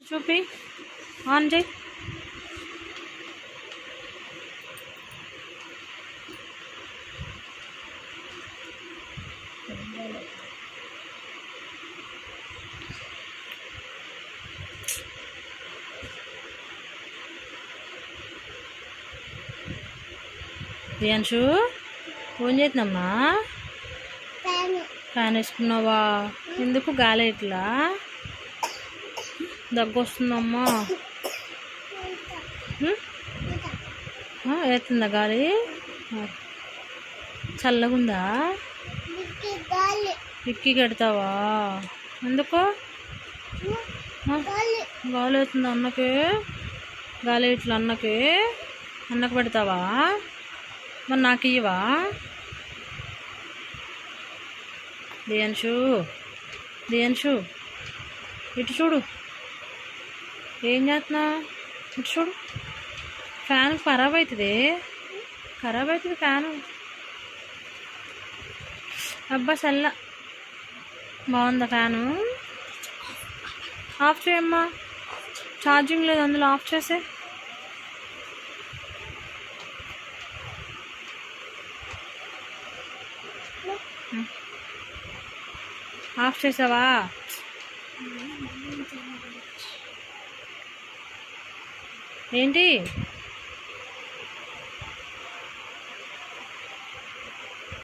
చూపి ఆన్ చేయి. రియాన్షు ఫోన్ చేద్దామా? ఫ్యాన్ వేసుకున్నావా? ఎందుకు గాలి ఇట్లా దగ్గు వస్తుందమ్మా? వేస్తుందా గాలి? చల్లగుందా? ఎక్కి కడతావా? ఎందుకు గాలి అవుతుంది అన్నకి? గాలి ఇట్లా అన్నకు పెడతావా? మరి నాకు ఇవ్వవా? రియాన్షు ఇటు చూడు, ఏం చేస్తున్నావు? ఇటు చూడు, ఫ్యాన్ ఖరాబ్ అవుతుంది ఫ్యాను. అబ్బా చల్ల బాగుందా ఫ్యాను? ఆఫ్ చేయమ్మా, ఛార్జింగ్ లేదు అందులో, ఆఫ్ చేసే. ఆఫ్ చేసావా? ఏంటి